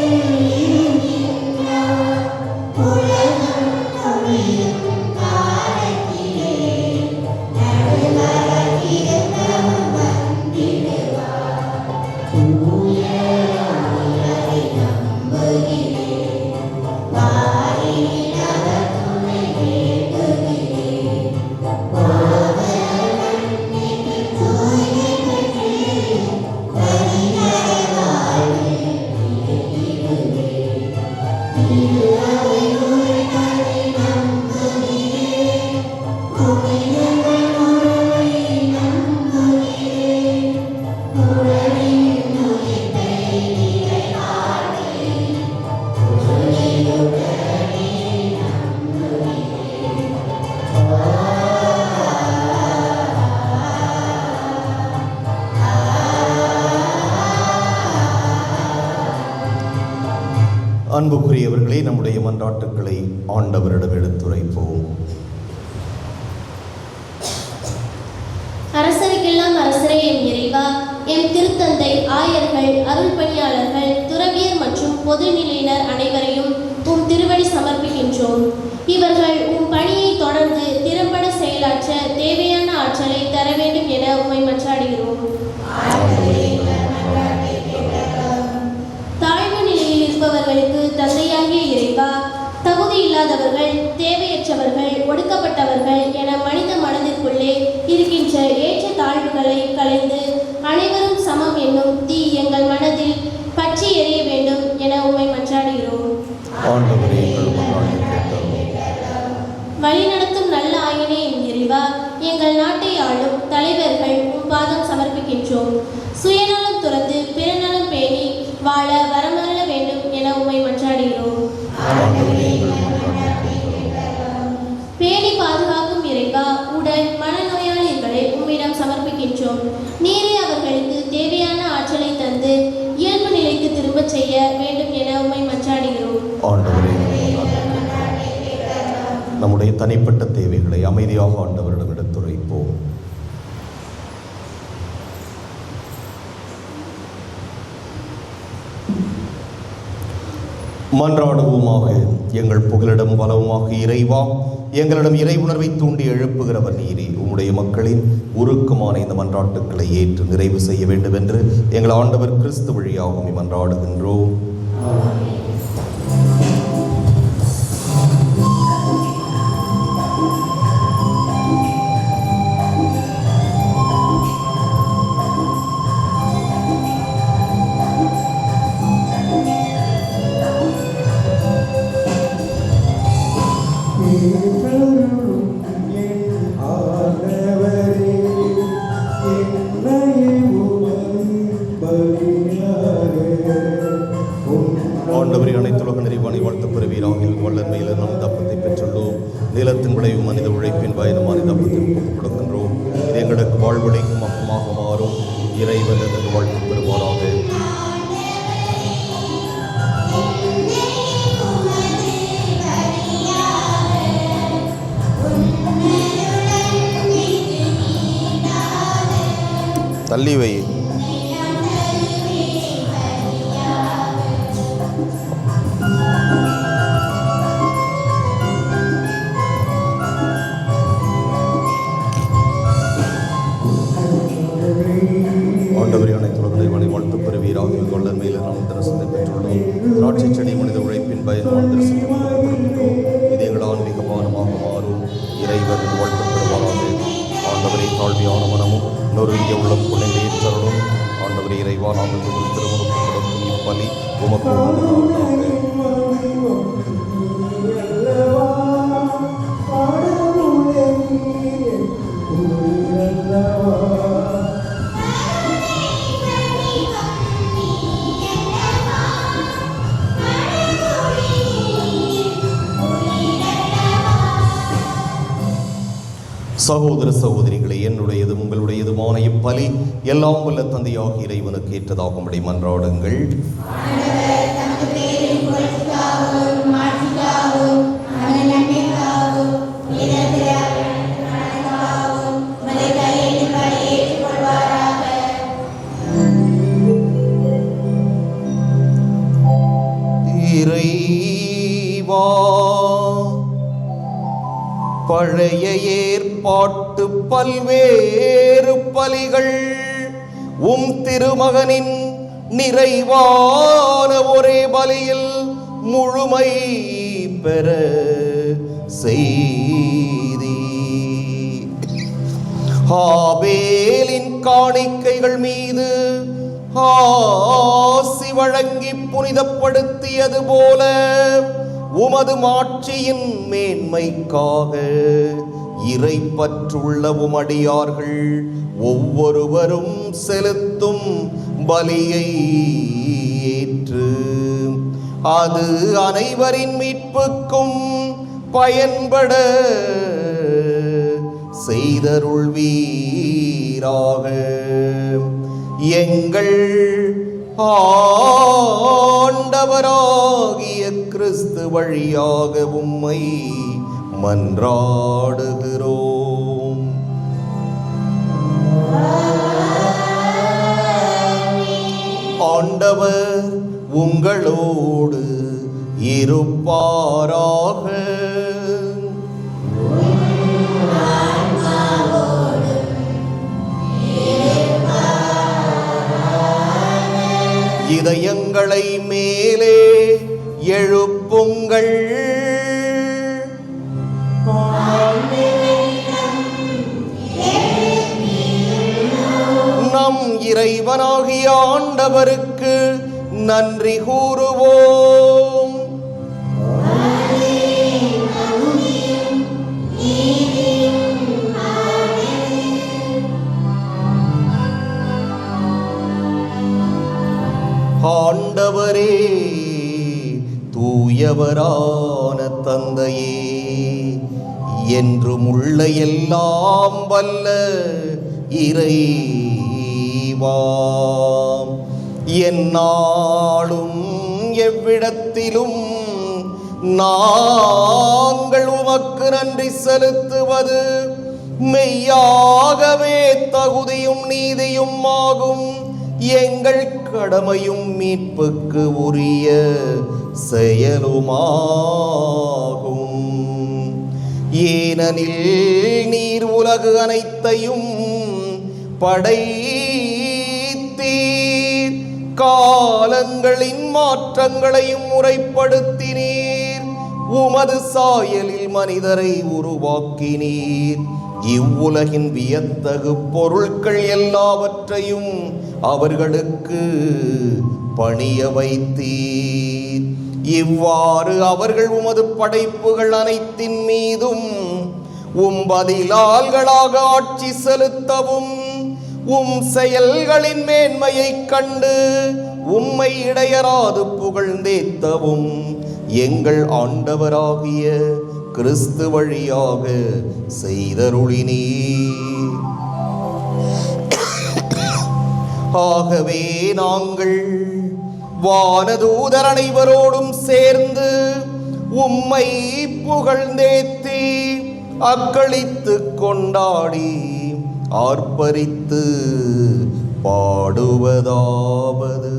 அன்புக்குரியவர்களே, நம்முடைய மன்றாட்டுக்களை ஆண்டவரிடம் எடுத்துரைப்போம். அரசருக்கெல்லாம் அரசரே எம் இறைவா, எம் திருத்தந்தை, ஆயர்கள், அருள் பணியாளர்கள், துறவியர் மற்றும் பொதுநிலையினர் அனைவரையும் உம் திருவடி சமர்ப்பிக்கின்றோம். இவர்கள் உம் பணியை தொடர்ந்து திறம்பட செயலாற்ற தேவையான ஆற்றலை தர வேண்டும் என உம்மை மன்றாடுகிறோம். தாழ்வு நிலையில் இருப்பவர்களுக்கு தந்தையாகிய இறைவா, தகுதி இல்லாதவர்கள், தேவையற்றவர்கள், ஒடுக்கப்பட்டவர்கள் என மனித மனதிற்குள்ளே இருக்கின்ற ஏற்ற தாழ்வுகளை களைந்து அனைவரும் சமம் என்னும் தீ எங்கள் மனதில் பற்றி எரிய வேண்டும் என உம்மை மன்றாடுகிறோம். வழிநடத்தும் நல்ல ஆயனே என் இறைவா, எங்கள் நாட்டை ஆளும் தலைவர்கள் உம் பாதம் சமர்ப்பிக்கின்றோம். சுயநலம் துறந்து பிறநலம் பேணி வாழ வரமருள வேண்டும் என உம்மை மன்றாடுகிறோம். பேணி பாதுகாக்கும் இறைவா, உடல் மனநோயாளிகளை உம்மிடம் சமர்ப்பிக்கின்றோம். நீரே அவர்களுக்கு தேவையான ஆற்றலை தந்து இயல்பு நிலைக்கு திரும்பச் செய்ய வேண்டும் என உம்மை மன்றாடுகிறோம். நம்முடைய தனிப்பட்ட தேவைகளை அமைதியாக ஆண்டவரிடம் எடுத்துரைப்போம். மன்றாடுவோமாக. எங்கள் புகலிடம் பலவுமாக இறைவா, எங்களிடம் இறை உணர்வை தூண்டி எழுப்புகிறவர் நீரே. உம்முடைய மக்களின் உருக்கமான இந்த மன்றாட்டுக்களை ஏற்று நிறைவு செய்ய வேண்டும் என்று எங்கள் ஆண்டவர் கிறிஸ்து வழியாக மன்றாடுகின்றோம். ஆண்டவரே, அனைத்துலக நிறைவானை வாழ்த்து பெறுவீராக. வல்லன்மையில் நாம் தப்பத்தை பெற்றுள்ளோம். நிலத்தின் விளைவும் மனித உழைப்பின் பயணமான தப்பத்தை ஒப்புக் கொடுக்கின்றோம். இது எங்களுக்கு வாழ்வழிக்கும் அப்பமாக மாறும். இறைவன் என்று வாழ்த்து பெறுவாராக. தள்ளி வை. ஆண்டவரே, அனைத்துலக நிறைவானை வாழ்த்து பெறுவீராக. வல்லன்மையில் நாம் தரிசனத்தை பெற்றுள்ளோம். திராட்சை செடி மனித உழைப்பின் பயணமான தரிசனத்தை கொடுக்கின்றோம். இது எங்கள் ஆன்மீக பானமாக மாறும். இறைவன் வாழ்த்து பெறுவாராக. ஆண்டவரை, தாழ்மையான மனமும் நொறுங்கிய உள்ளம் கொள்ளைகளை ஏற்றலும். ஆண்டவரை, இறைவா, நாங்கள் முதல் திருமணம் கொடுக்கும் இப்பலி உமக்கு உகந்ததாவதாக. சகோதர சகோதரிகளை, என்னுடையதும் உங்களுடையதுமான இப்பலி எல்லாம் வல்ல தந்தையாகிய இறைவனுக்கு ஏற்றதாகும்படி மன்றாடுங்கள். இறைவா, பழைய ஏற்பாட்டு பல்வேறு பலிகள் உம் திருமகனின் நிறைவான ஒரே பலியில் முழுமை பெற செய்தி. ஆபேலின் காணிக்கைகள் மீது ஆசி வழங்கி புனிதப்படுத்தியது போல உமது மாட்சியின் மேன்மைக்காக இறைப்பற்றுள்ள உமடியார்கள் ஒவ்வொருவரும் செலுத்தும் பலியை ஏற்று அது அனைவரின் மீட்புக்கும் பயன்பட செய்தருள்வீராக. எங்கள் ஆண்டவராகிய ஆண்டவராகிய கிறிஸ்து வழியாக உம்மை மன்றாடுகிறோம். ஆண்டவர் உங்களோடு இருப்பாராக. இதயங்களை மேலே எழுப்புங்கள். நம் இறைவனாகிய ஆண்டவருக்கு நன்றி கூறுவோம். ஆண்டவரே, தூயவரான தந்தையே, என்றும் உள்ள எல்லாம் வல்ல இறைவாம், எந்நாளும் எவ்விடத்திலும் நாங்கள் உமக்கு நன்றி செலுத்துவது மெய்யாகவே தகுதியும் நீதியும் ஆகும். எங்கள் கடமையும் மீட்புக்கு உரிய செயலுமாகும். ஏனெனில் நீர் உலகு அனைத்தையும் படைத்தீர், காலங்களின் மாற்றங்களையும் முறைப்படுத்தினீர், உமது சாயலில் மனிதரை உருவாக்கினீர். இவ்வுலகின் வியத்தகு பொருட்கள் எல்லாவற்றையும் அவர்களுக்கு பணிய வைத்தீர். இவ்வாறு அவர்கள் உமது படைப்புகள் அனைத்தின் மீதும் பதிலாள்களாக ஆட்சி செலுத்தவும், செயல்களின் மேன்மையைக் கண்டு உம்மை இடையராது புகழ்ந்தேத்தவும் எங்கள் ஆண்டவராகிய கிறிஸ்து வழியாக செய்தருளினீர். ஆகவே நாங்கள் வானதூதர் அனைவரோடும் சேர்ந்து உம்மை புகழ்ந்தேத்தி அக்களித்து கொண்டாடி ஆர்ப்பரித்து பாடுவதாவது: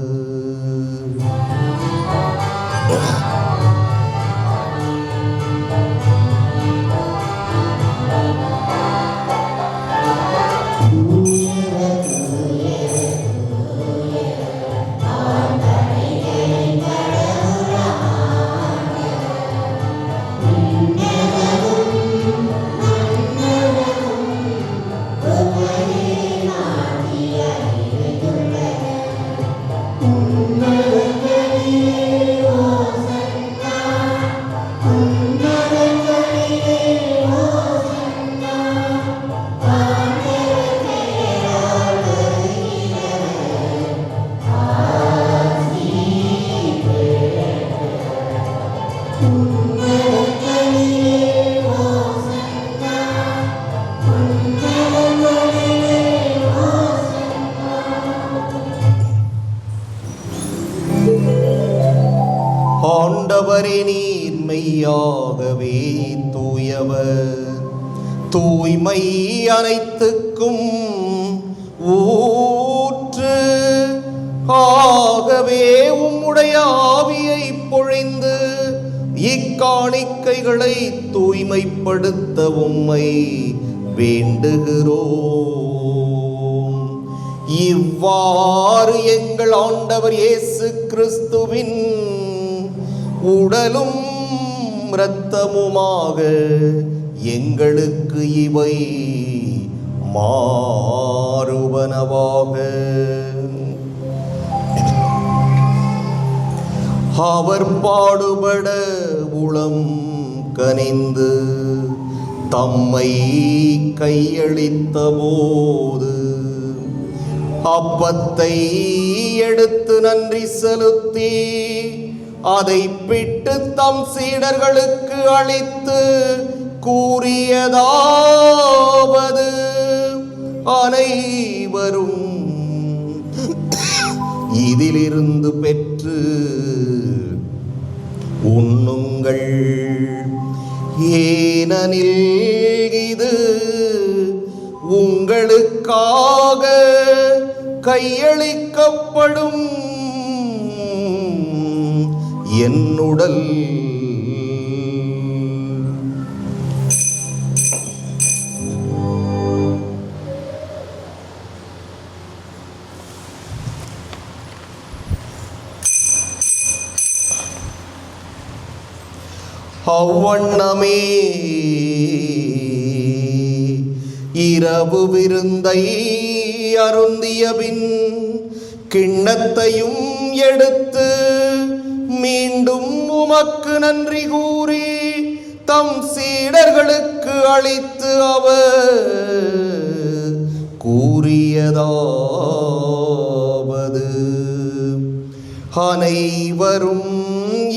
ஆண்டவரே, நீர் மெய்யாகவே தூயவர், தூய்மை அனைத்துக்கும் ஊற்று. ஆகவே உம்முடைய ஆவியை பொழிந்து இக்காணிக்கைகளை தூய்மைப்படுத்த உம்மை வேண்டுகிறோம். இவ்வாறு எங்கள் ஆண்டவர் இயேசு கிறிஸ்துவின் உடலும் இரத்தமுமாக எங்களுக்கு இவை மாறுவனவாக. அவர் பாடுபட உளம் கனிந்து தம்மை கையளித்த போது அப்பத்தை எடுத்து நன்றி செலுத்தி அதை பிட்டு தம் சீடர்களுக்கு அளித்து கூறியதாவது: அனைவரும் இதிலிருந்து பெற்று ஏனெனில் இது உங்களுக்காக கையளிக்கப்படும் என் உடல். அவ்வண்ணமே இரவு விருந்தை அருந்தியபின் கிண்ணத்தையும் எடுத்து மீண்டும் உமக்கு நன்றி கூறி தம் சீடர்களுக்கு அளித்து அவர் கூறியதாவது: அனைவரும்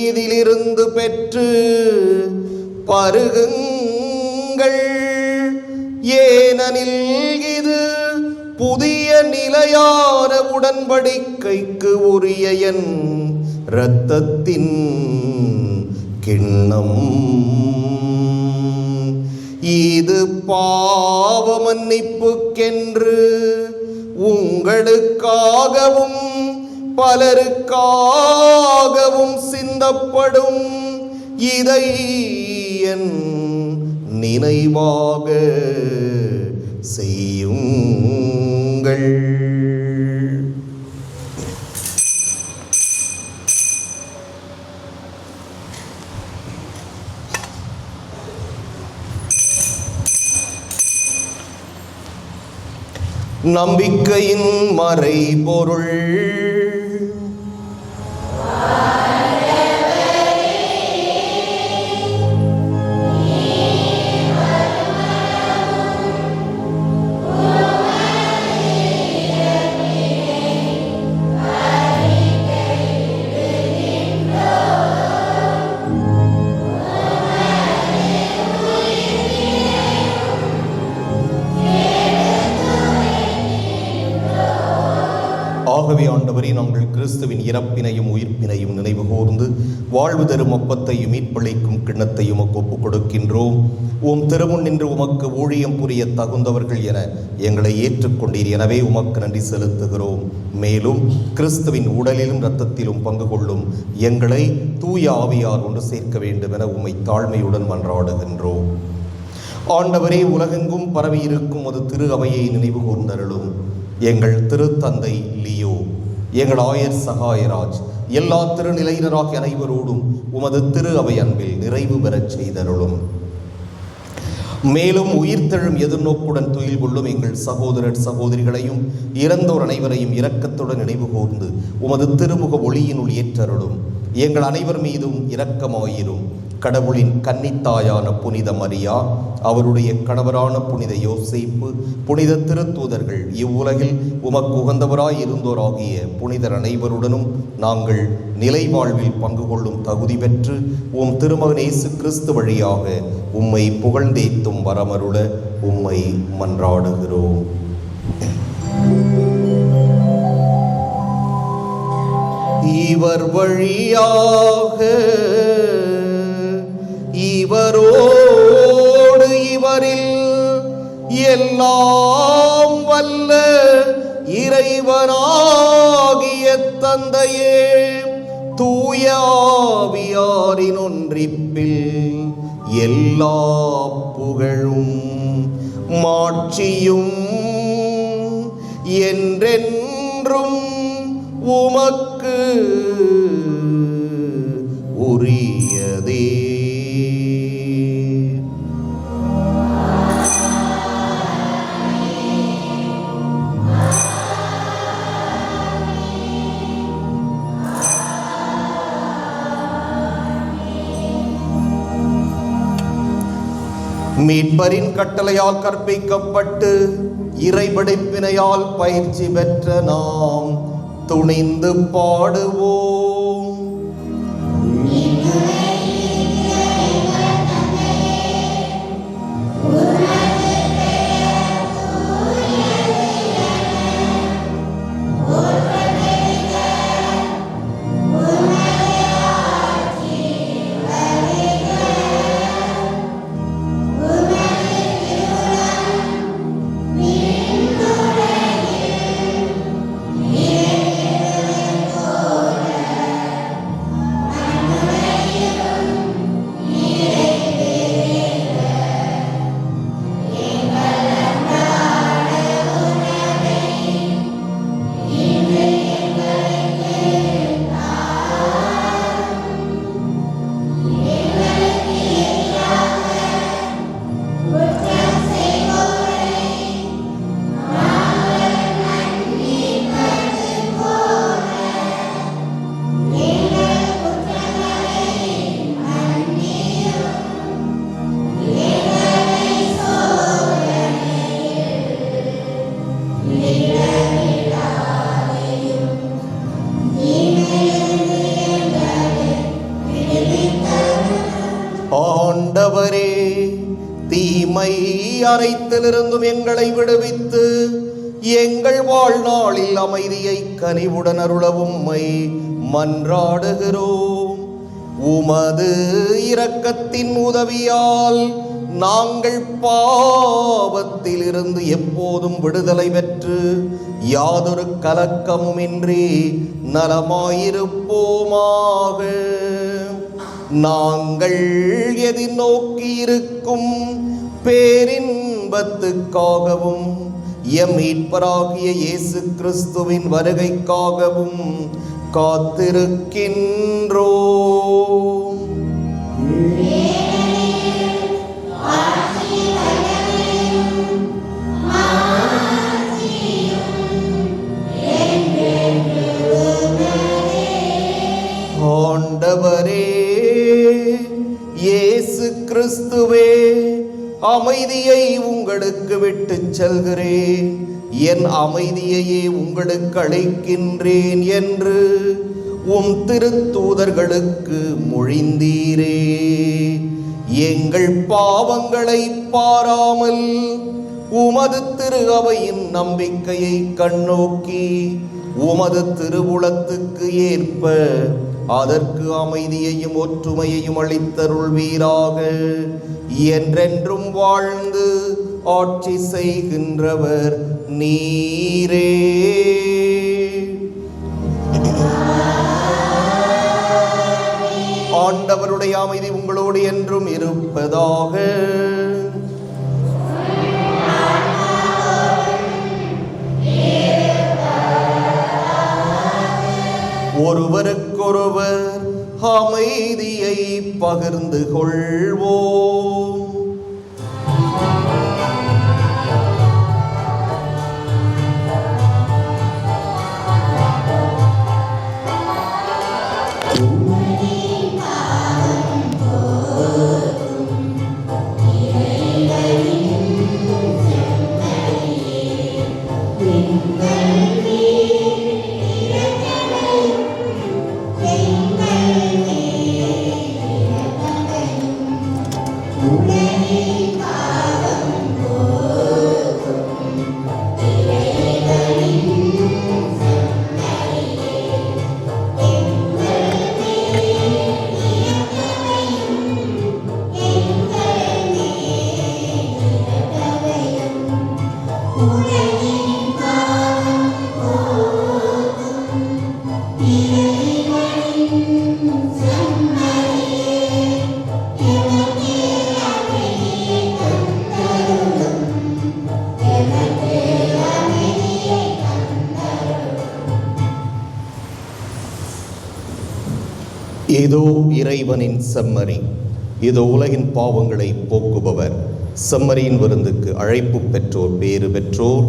இதிலிருந்து பெற்று பருகுங்கள், ஏனெனில் இது புதிய நிலையான உடன்படிக்கைக்கு உரிய என் இரத்தத்தின் கிண்ணம். இது பாவ மன்னிப்புக்கென்று உங்களுக்காகவும் பலருக்காகவும் சிந்தப்படும். இதை என் நினைவாக செய்யுங்கள். நம்பிக்கையின் மறைபொருள். ஆகவே ஆண்டவரே, நாங்கள் கிறிஸ்துவின் இறப்பினையும் உயிர்ப்பினையும் நினைவு கூர்ந்து வாழ்வு தரும் அப்பத்தையும் மீட்பளிக்கும் கிண்ணத்தையும் உமக்கு ஒப்புக் கொடுக்கின்றோம். உம் திருமுன் நின்று உமக்கு ஊழியம் புரிய தகுந்தவர்கள் என எங்களை ஏற்றுக்கொண்டீர். எனவே உமக்கு நன்றி செலுத்துகிறோம். மேலும் கிறிஸ்துவின் உடலிலும் இரத்தத்திலும் பங்கு கொள்ளும் எங்களை தூய ஆவியார் ஒன்று சேர்க்க வேண்டும் என உம்மை தாழ்மையுடன் மன்றாடுகின்றோம். ஆண்டவரே, உலகெங்கும் பரவி இருக்கும் அது திரு அவையை நினைவு கூர்ந்தருளும். எங்கள் திருத்தந்தை லியோ, எங்கள் ஆயர் சகாயராஜ், எல்லா திருநிலையினராகிய அனைவரோடும் உமது திரு அவை அன்பில் நிறைவு பெறச் செய்தருளும். மேலும் உயிர்த்தெழும் எதிர்நோக்குடன் துயில் கொள்ளும் எங்கள் சகோதரர் சகோதரிகளையும் இறந்தோர் அனைவரையும் இரக்கத்துடன் நினைவு கூர்ந்து உமது திருமுக ஒளியினுள் ஏற்றருளும். எங்கள் அனைவர் மீதும் இரக்கமாயிரும். கடவுளின் கன்னித்தாயான புனித மரியா, அவருடைய கணவரான புனித யோசேப்பு, புனித திருத்தூதர்கள், இவ்வுலகில் உமக்கு உகந்தவராய் இருந்தோராகிய புனிதர் அனைவருடனும் நாங்கள் நிலை வாழ்வில் பங்கு கொள்ளும் தகுதி பெற்று உம் திருமகன் இயேசு கிறிஸ்து வழியாக உம்மை புகழ்ந்தேத்தும் வரமருள உம்மை மன்றாடுகிறோம். இவர் வழியாக, இவரோடு இவரில் எல்லாம் வல்ல இறைவனாகிய தந்தையே, தூய ஆவியாரின் ஒன்றிப்பில் எல்லா புகழும் மாட்சியும் என்றென்றும் உமக்கு உரியதே. மீட்பரின் கட்டளையால் கற்பிக்கப்பட்டு இறைபடைப்பினையால் பயிற்சி பெற்ற நாம் துணிந்து பாடுவோம். அனைத்திலிருந்தும் எங்களை விடுவித்து எங்கள் வாழ்நாளில் அமைதியை கனிவுடன் அருளவும் மன்றாடுகிறோம். உமது இரக்கத்தின் உதவியால் நாங்கள் பாவத்திலிருந்து எப்போதும் விடுதலை பெற்று யாதொரு கலக்கமுமின்றி நலமாயிருப்போமாக. நாங்கள் எதிர்நோக்கி இருக்கும் பேரின்பத்துக்காகவும் எம் மீட்பராகிய இயேசு கிறிஸ்துவின் வருகைக்காகவும் காத்திருக்கின்றோம். ஆண்டவரே இயேசு கிறிஸ்துவே, அமைதியை உங்களுக்கு விட்டுச் செல்கிறேன், என் அமைதியையே உங்களுக்கு அளிக்கின்றேன் என்று உம் திருத்தூதர்களுக்கு மொழிந்தீரே. எங்கள் பாவங்களை பாராமல் உமது திரு அவையின் நம்பிக்கையை கண்ணோக்கி உமது திருவுளத்துக்கு ஏற்ப அதற்கு அமைதியையும் ஒற்றுமையையும் அளித்தருள்வீராக. என்றென்றும் வாழ்ந்து ஆட்சி செய்கின்றவர் நீரே. ஆண்டவருடைய அமைதி உங்களோடு என்றும் இருப்பதாக. ஒருவருக்கொருவர் அமைதியை பகிர்ந்து கொள்வோம். இதோ இறைவனின் செம்மறி, இதோ உலகின் பாவங்களை போக்குபவர். செம்மறியின் விருந்துக்கு அழைப்பு பெற்றோர் பேறு பெற்றோர்.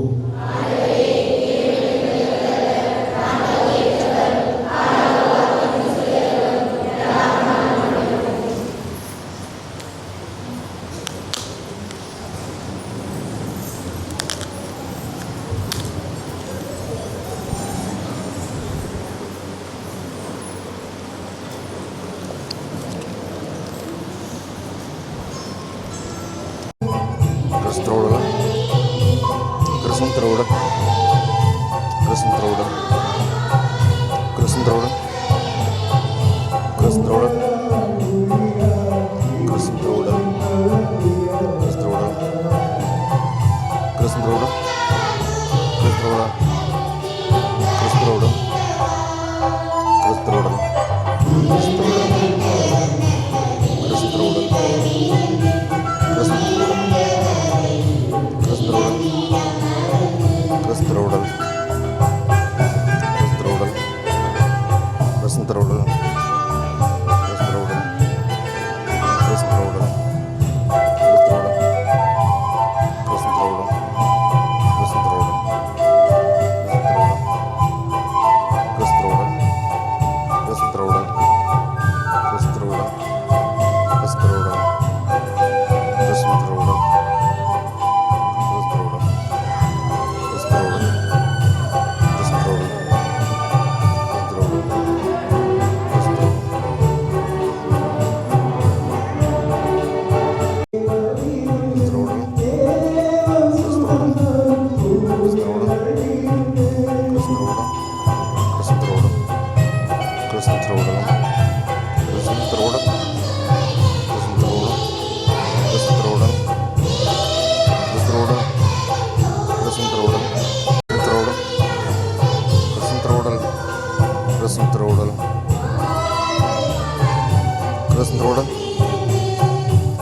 Krasntroda,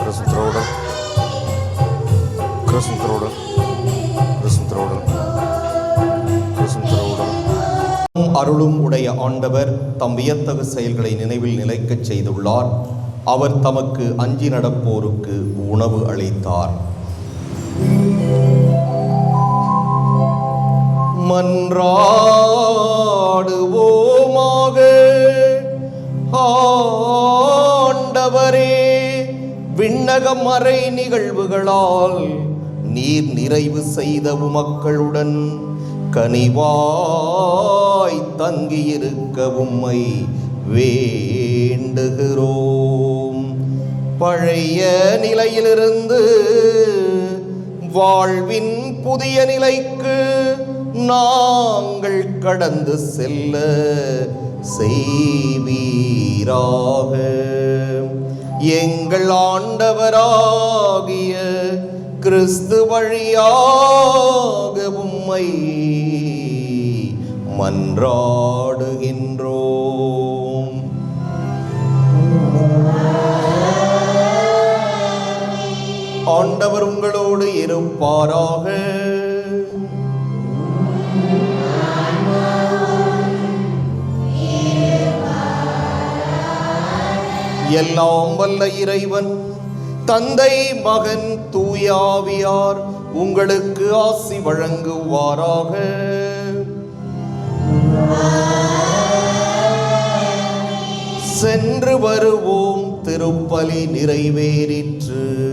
Krasntroda, Krasntroda, Krasntroda, Krasntroda. அருளும் உடைய ஆண்டவர் தம் வியத்தகு செயல்களை நினைவில் நிலைக்கச் செய்துள்ளார். அவர் தமக்கு அஞ்சி நடப்போருக்கு உணவு அளித்தார். மன்றாடுவோமாக. ஆண்டவரே, விண்ணக மறை நிகழ்வுகளால் நீர் நிறைவு செய்த உமக்களுடன் கனிவாய் தங்கியிருக்க உம்மை வேண்டுகிறோம். பழைய நிலையிலிருந்து வாழ்வின் புதிய நிலைக்கு நாங்கள் கடந்து செல்ல செய்வீராக. எங்கள் ஆண்டவராகிய கிறிஸ்து வழியாக உம்மை மன்றாடுகின்றோம். ஆண்டவர் உங்களோடு இருப்பாராக. எல்லாம் வல்ல இறைவன் தந்தை, மகன், தூயாவியார் உங்களுக்கு ஆசி வழங்குவாராக. சென்று வருவோம். திருப்பலி நிறைவேறிற்று.